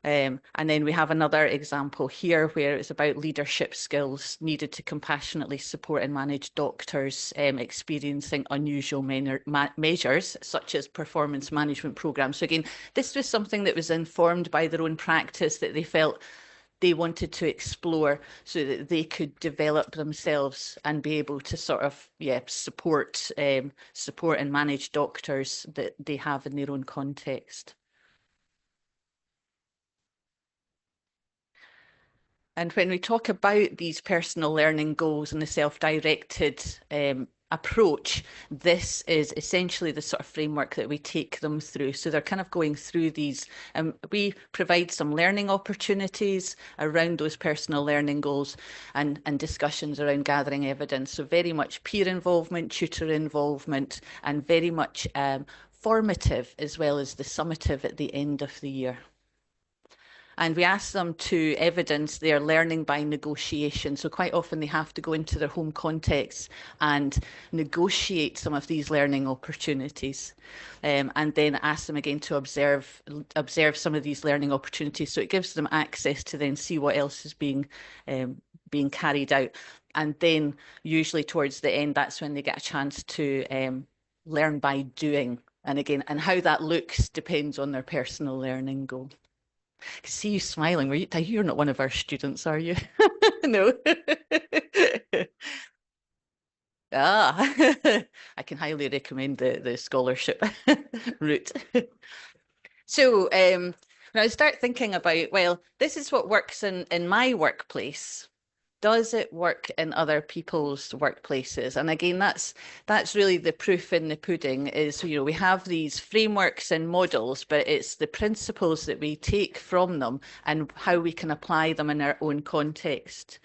And then we have another example here where it's about leadership skills needed to compassionately support and manage doctors experiencing unusual measures, such as performance management programs. So again, this was something that was informed by their own practice that they felt they wanted to explore so that they could develop themselves and be able to sort of, support and manage doctors that they have in their own context. And when we talk about these personal learning goals and the self-directed approach, this is essentially the sort of framework that we take them through. So they're kind of going through these, we provide some learning opportunities around those personal learning goals and discussions around gathering evidence. So very much peer involvement, tutor involvement, and very much formative as well as the summative at the end of the year. And we ask them to evidence their learning by negotiation. So quite often they have to go into their home context and negotiate some of these learning opportunities. And then ask them again to observe some of these learning opportunities. So it gives them access to then see what else is being carried out. And then usually towards the end, that's when they get a chance to learn by doing. And again, and how that looks depends on their personal learning goal. I see you smiling. You're not one of our students, are you? No. I can highly recommend the scholarship route. So when I start thinking about, well, this is what works in my workplace. Does it work in other people's workplaces? And again, that's really the proof in the pudding is, we have these frameworks and models, but it's the principles that we take from them and how we can apply them in our own context.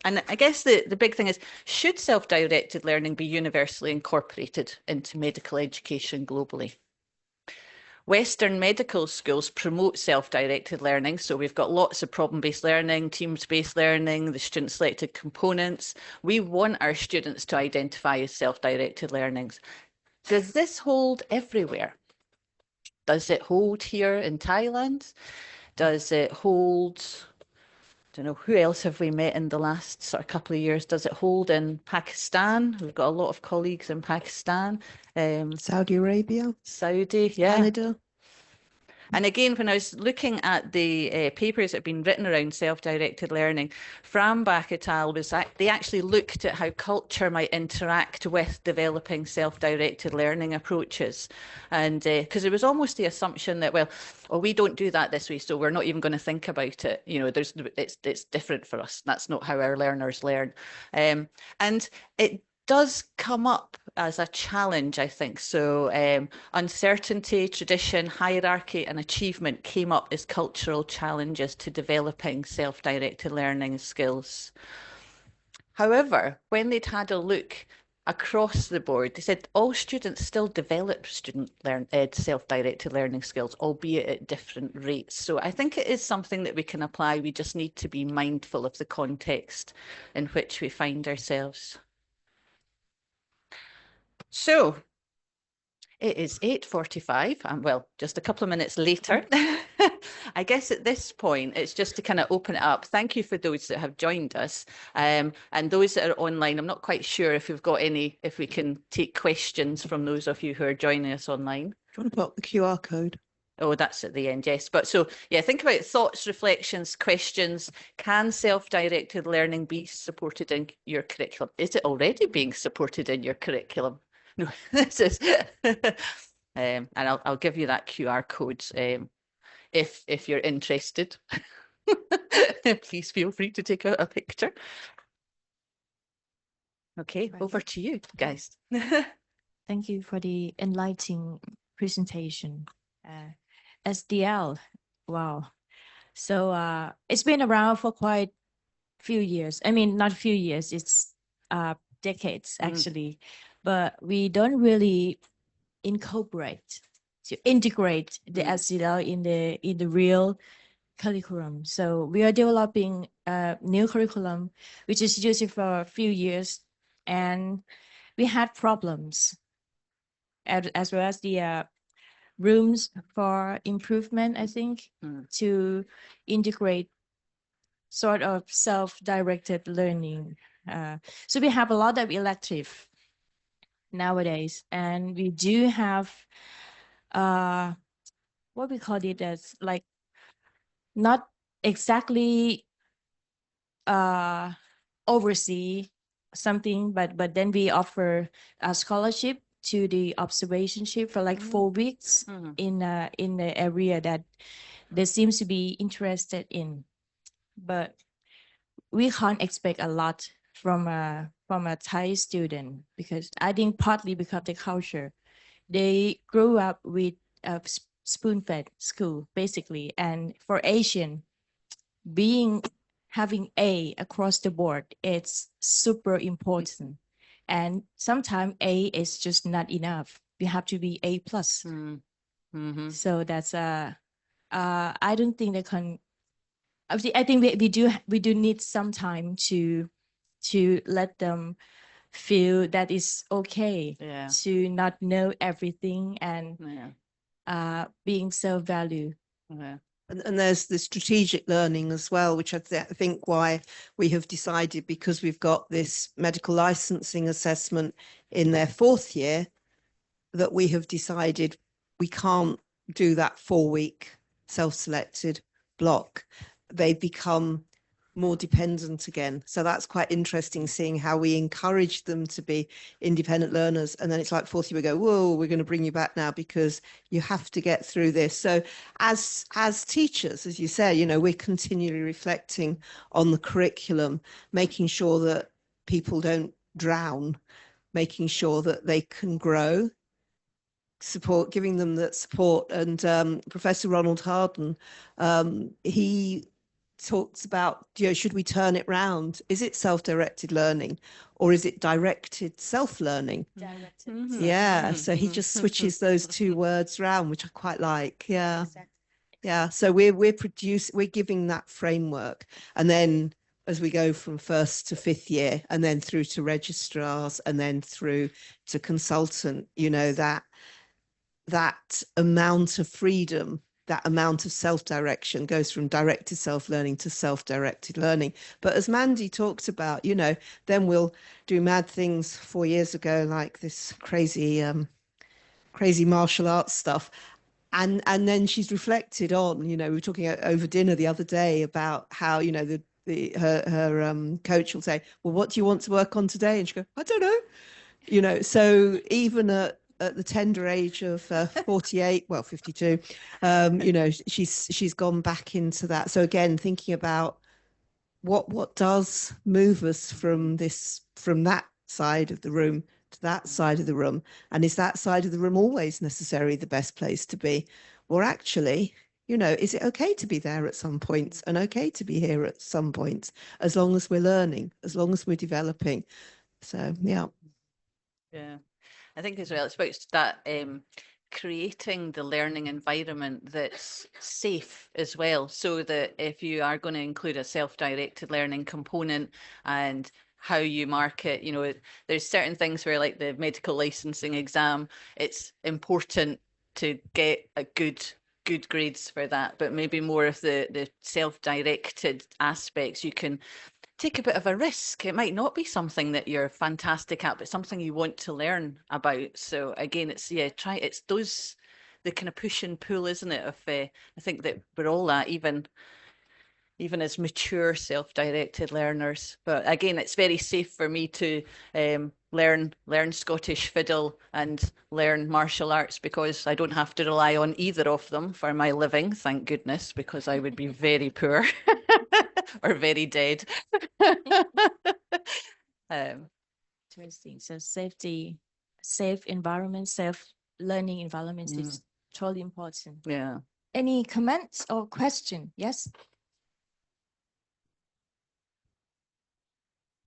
And I guess the big thing is, should self-directed learning be universally incorporated into medical education globally? Western medical schools promote self-directed learning. So we've got lots of problem-based learning, teams-based learning, the student-selected components. We want our students to identify as self-directed learnings. Does this hold everywhere? Does it hold here in Thailand? Does it hold, I don't know, who else have we met in the last sort of couple of years? Does it hold in Pakistan? We've got a lot of colleagues in Pakistan. Saudi Arabia. Saudi, yeah. Canada. And again, when I was looking at the papers that have been written around self-directed learning, Frambach et al. They actually looked at how culture might interact with developing self-directed learning approaches. And because it was almost the assumption that, well, we don't do that this way, so we're not even going to think about it. It's different for us. That's not how our learners learn. And it does come up as a challenge, I think. So uncertainty, tradition, hierarchy, and achievement came up as cultural challenges to developing self-directed learning skills. However, when they'd had a look across the board, they said all students still develop self-directed learning skills, albeit at different rates. So I think it is something that we can apply. We just need to be mindful of the context in which we find ourselves. So it is 8:45, and well, just a couple of minutes later. I guess at this point, it's just to kind of open it up. Thank you for those that have joined us. And those that are online, I'm not quite sure if we've got if we can take questions from those of you who are joining us online. Do you want to put up the QR code? Oh, that's at the end, yes. But so, yeah, think about thoughts, reflections, questions. Can self-directed learning be supported in your curriculum? Is it already being supported in your curriculum? No, this is, and I'll give you that QR code if you're interested. Please feel free to take a picture. Okay, over to you guys. Thank you for the enlightening presentation. SDL, wow. So it's been around for quite a few years. I mean, not a few years, it's decades actually, but we don't really integrate the SDL in the real curriculum. So we are developing a new curriculum, which is used for a few years, and we had problems as well as the rooms for improvement, I think, to integrate sort of self-directed learning. So we have a lot of elective nowadays, and we do have what we call it as like not exactly oversee something, but then we offer a scholarship to the observationship for like 4 weeks in the area that they seems to be interested in. But we can't expect a lot from a Thai student, because I think partly because of the culture. They grew up with a spoon-fed school basically, and for Asian, having A across the board, it's super important. And sometimes A is just not enough. We have to be A plus. So that's I don't think they can. I think we do need some time to let them feel that it's okay to not know everything, and being self-value. And there's the strategic learning as well, which I think why we have decided, because we've got this medical licensing assessment in their 4th year, that we have decided we can't do that 4-week self-selected block. They become more dependent again. So that's quite interesting, seeing how we encourage them to be independent learners. And then it's like 4th year, we go, whoa, we're going to bring you back now because you have to get through this. So as teachers, as you say, you know, we're continually reflecting on the curriculum, making sure that people don't drown, making sure that they can grow, support, giving them that support. And Professor Ronald Harden, he talks about, you know, should we turn it round? Is it self-directed learning, or is it directed self-learning? Directed. Yeah, so he just switches those 2 words around, which I quite like. Yeah. Exactly. Yeah, so we're giving that framework, and then as we go from 1st to 5th year, and then through to registrars, and then through to consultant, you know, that amount of freedom, that amount of self-direction goes from directed self-learning to self-directed learning. But as Mandy talked about, you know, then we'll do mad things 4 years ago, like this crazy martial arts stuff. And then she's reflected on, you know, we were talking over dinner the other day about how, you know, her coach will say, well, what do you want to work on today? And she go, I don't know. You know, so even at the tender age of 48, well, 52, you know, she's gone back into that. So again, thinking about what does move us from that side of the room to that side of the room, and is that side of the room always necessarily the best place to be, or actually, you know, is it okay to be there at some points and okay to be here at some points, as long as we're learning, as long as we're developing? So yeah. I think as well, it's about that creating the learning environment that's safe as well, so that if you are going to include a self-directed learning component and how you market, you know, there's certain things where, like the medical licensing exam, it's important to get a good grades for that, but maybe more of the self-directed aspects, you can take a bit of a risk. It might not be something that you're fantastic at, but something you want to learn about. So again, it's it's those, the kind of push and pull, isn't it? Of I think that we're all that, even as mature self-directed learners. But again, it's very safe for me to learn Scottish fiddle and learn martial arts, because I don't have to rely on either of them for my living, thank goodness, because I would be very poor or very dead. Interesting. So safe environment, safe learning environments is totally important. Yeah. Any comments or question? Yes.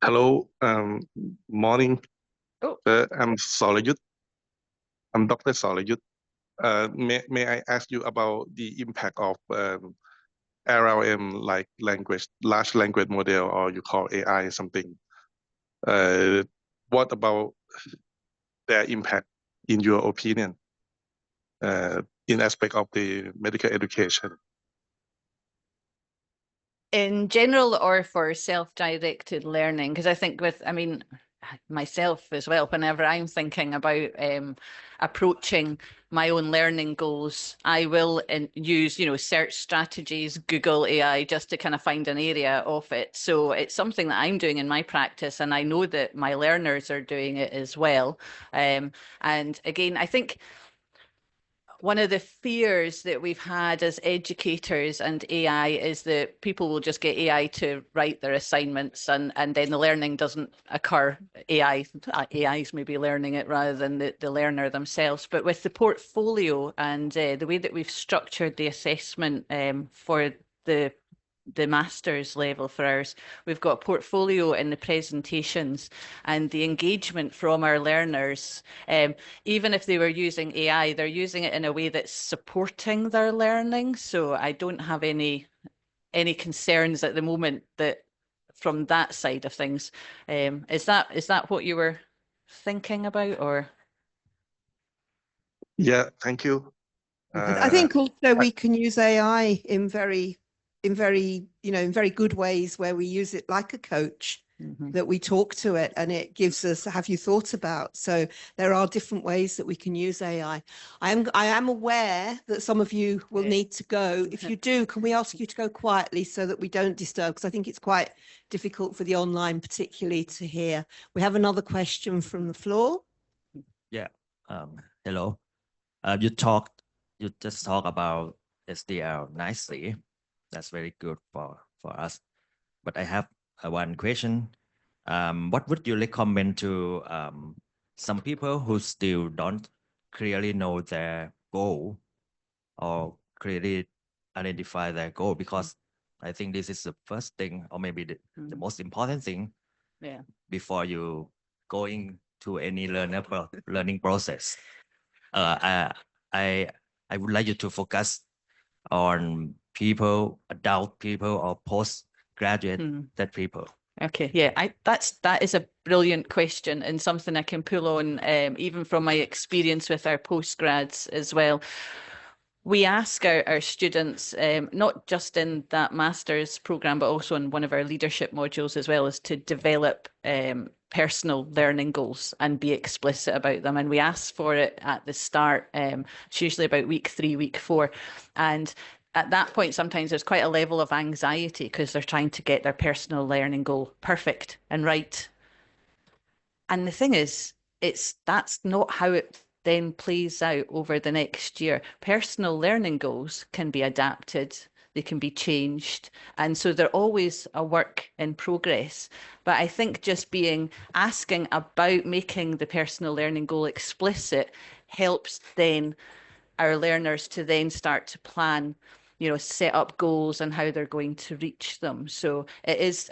Hello, morning. Oh. I'm Sorayut. I'm Dr. Sorayut. May I ask you about the impact of LLM, like large language model, or you call AI something? What about their impact, in your opinion, in aspect of the medical education? In general, or for self-directed learning? Because I think myself as well, whenever I'm thinking about approaching my own learning goals, I will use, search strategies, Google AI, just to kind of find an area of it. So it's something that I'm doing in my practice, and I know that my learners are doing it as well. And again, I think one of the fears that we've had as educators and AI is that people will just get AI to write their assignments, and then the learning doesn't occur. AIs may be learning it rather than the learner themselves. But with the portfolio and the way that we've structured the assessment for the master's level for ours, we've got a portfolio in the presentations, and the engagement from our learners, even if they were using AI, they're using it in a way that's supporting their learning. So I don't have any concerns at the moment that from that side of things. Is that what you were thinking about, or? Yeah, thank you. I think also we can use AI in very good ways, where we use it like a coach, that we talk to it and it gives us, have you thought about? So there are different ways that we can use AI. I am aware that some of you will need to go. If you do, can we ask you to go quietly so that we don't disturb? Because I think it's quite difficult for the online particularly to hear. We have another question from the floor. Yeah. Hello. You just talk about SDL nicely. That's very good for us. But I have one question. What would you recommend to some people who still don't clearly know their goal or clearly identify their goal? Because I think this is the first thing, or maybe the most important thing, before you going to any learning process. I would like you to focus on people, adult people, or postgraduate people. Okay, yeah, that is a brilliant question, and something I can pull on even from my experience with our postgrads as well. We ask our students, not just in that master's program, but also in one of our leadership modules as well, is to develop personal learning goals and be explicit about them. And we ask for it at the start. It's usually about week 3, week 4. And at that point, sometimes there's quite a level of anxiety because they're trying to get their personal learning goal perfect and right. And the thing is, that's not how it then plays out over the next year. Personal learning goals can be adapted, they can be changed, and so they're always a work in progress. But I think just asking about making the personal learning goal explicit helps then our learners to then start to plan, set up goals and how they're going to reach them. So it is,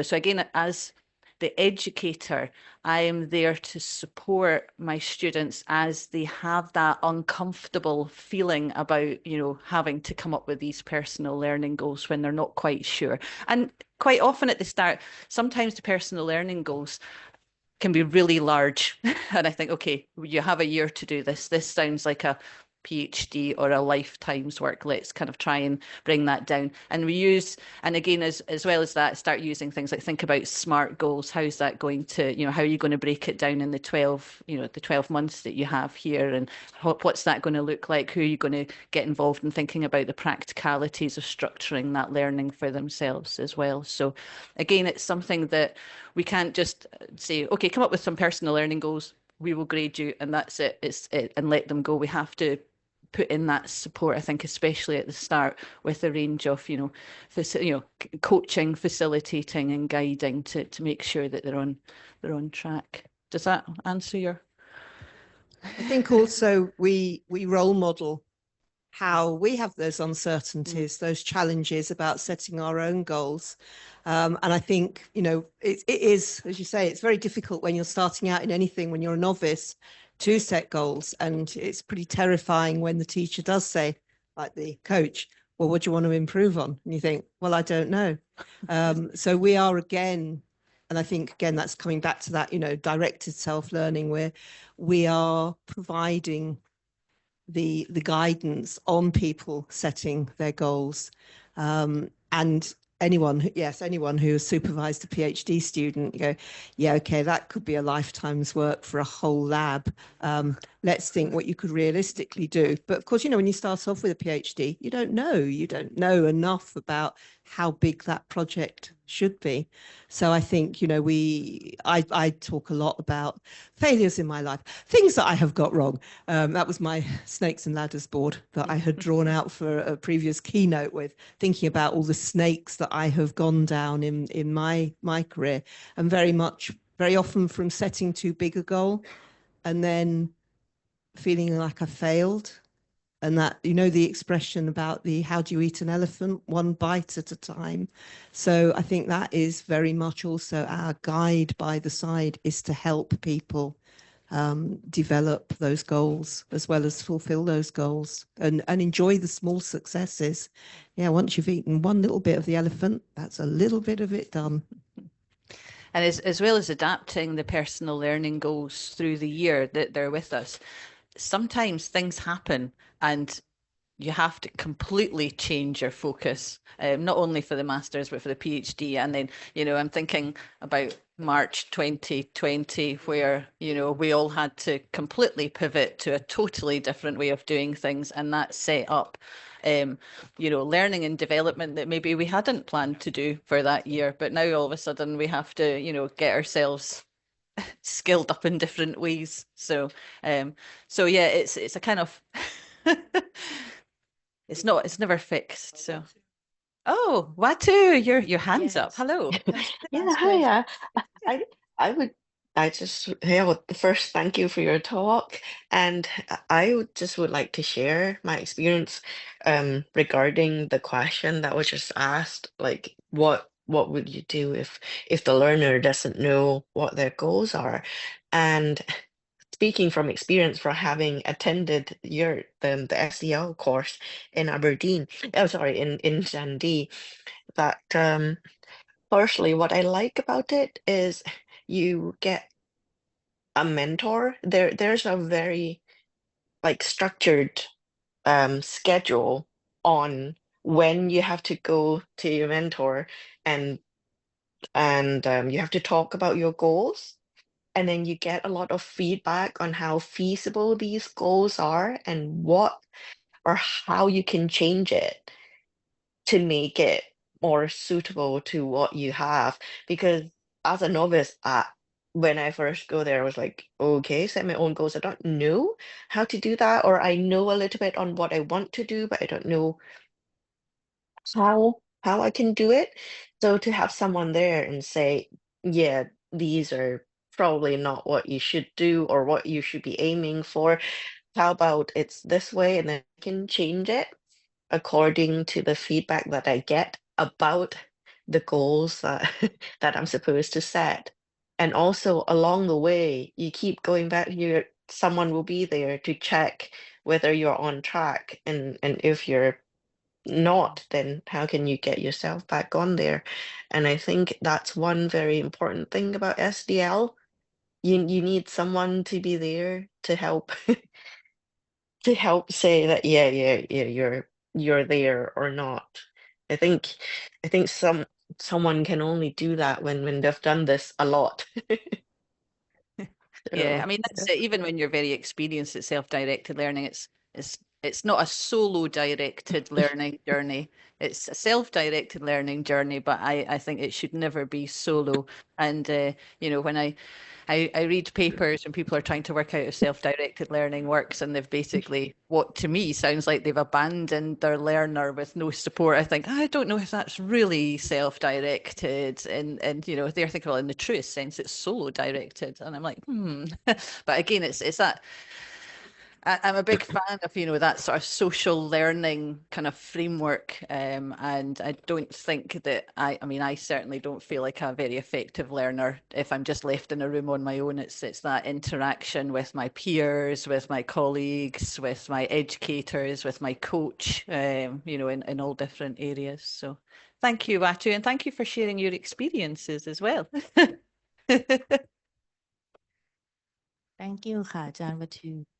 so again, as the educator, I am there to support my students as they have that uncomfortable feeling about, having to come up with these personal learning goals when they're not quite sure. And quite often at the start, sometimes the personal learning goals can be really large. And I think, okay, you have a year to do this. This sounds like a PhD or a lifetime's work. Let's kind of try and bring that down. And we use, and again, as well as that, start using things like think about SMART goals. How's that going to, how are you going to break it down in the 12 months that you have here? And what's that going to look like? Who are you going to get involved in thinking about the practicalities of structuring that learning for themselves as well? So again, it's something that we can't just say, okay, come up with some personal learning goals, we will grade you, and that's it. And let them go. We have to put in that support, I think, especially at the start, with a range of, coaching, facilitating, and guiding to make sure that they're on track. Does that answer your? I think also we role model how we have those uncertainties, those challenges about setting our own goals. And I think, it is, as you say, it's very difficult when you're starting out in anything, when you're a novice, to set goals. And it's pretty terrifying when the teacher does say, like the coach, well, what do you want to improve on? And you think, well, I don't know. So we are again, and I think, again, that's coming back to that, directed self-learning, where we are providing the guidance on people setting their goals. And anyone who has supervised a PhD student, you go, yeah, okay, that could be a lifetime's work for a whole lab. Let's think what you could realistically do. But of course, when you start off with a PhD, you don't know enough about how big that project should be. So I think, I talk a lot about failures in my life, things that I have got wrong. That was my snakes and ladders board that I had drawn out for a previous keynote, with thinking about all the snakes that I have gone down in my career, and very often from setting too big a goal and then feeling like I failed. And that, the expression about how do you eat an elephant? One bite at a time. So I think that is very much also our guide by the side, is to help people develop those goals as well as fulfill those goals, and enjoy the small successes. Yeah, once you've eaten one little bit of the elephant, that's a little bit of it done. And as well as adapting the personal learning goals through the year that they're with us, sometimes things happen and you have to completely change your focus, not only for the master's, but for the PhD. And then, I'm thinking about March 2020, where, we all had to completely pivot to a totally different way of doing things. And that set up, learning and development that maybe we hadn't planned to do for that year. But now all of a sudden we have to, get ourselves skilled up in different ways. So yeah, it's a kind of it's never fixed. So Watu, your hands up. Yes. Hello. Yeah, hi. Well, first, thank you for your talk. And would like to share my experience regarding the question that was just asked, like what would you do if the learner doesn't know what their goals are? And speaking from experience, for having attended the SEL course in Aberdeen, in Dundee, that firstly, what I like about it is you get a mentor. There's a very structured schedule on when you have to go to your mentor, and you have to talk about your goals, and then you get a lot of feedback on how feasible these goals are and what or how you can change it to make it more suitable to what you have. Because as a novice, when I first go there, I was like, okay, set my own goals. I don't know how to do that, or I know a little bit on what I want to do, but I don't know how I can do it. So to have someone there and say, yeah, these are probably not what you should do or what you should be aiming for. How about it's this way, and then I can change it according to the feedback that I get about the goals that that I'm supposed to set. And also along the way, you keep going back here, someone will be there to check whether you're on track, and if you're not, then how can you get yourself back on there? And I think that's one very important thing about SDL. You need someone to be there to help to help say that yeah, you're there or not. I think someone can only do that when they've done this a lot. Yeah, So, I mean that's it. Even when you're very experienced at self-directed learning, it's not a solo-directed learning journey. It's a self-directed learning journey, but I think it should never be solo. And when I read papers when people are trying to work out if self-directed learning works, and they've basically, what to me sounds like they've abandoned their learner with no support. I think, I don't know if that's really self-directed. And they're thinking, well, in the truest sense, it's solo-directed. And I'm like, But again, it's that I'm a big fan of, that sort of social learning kind of framework. And I don't think that I certainly don't feel like a very effective learner if I'm just left in a room on my own. It's that interaction with my peers, with my colleagues, with my educators, with my coach, in all different areas. So thank you, Watu, and thank you for sharing your experiences as well. Thank you ค่ะอาจารย์วัตถุ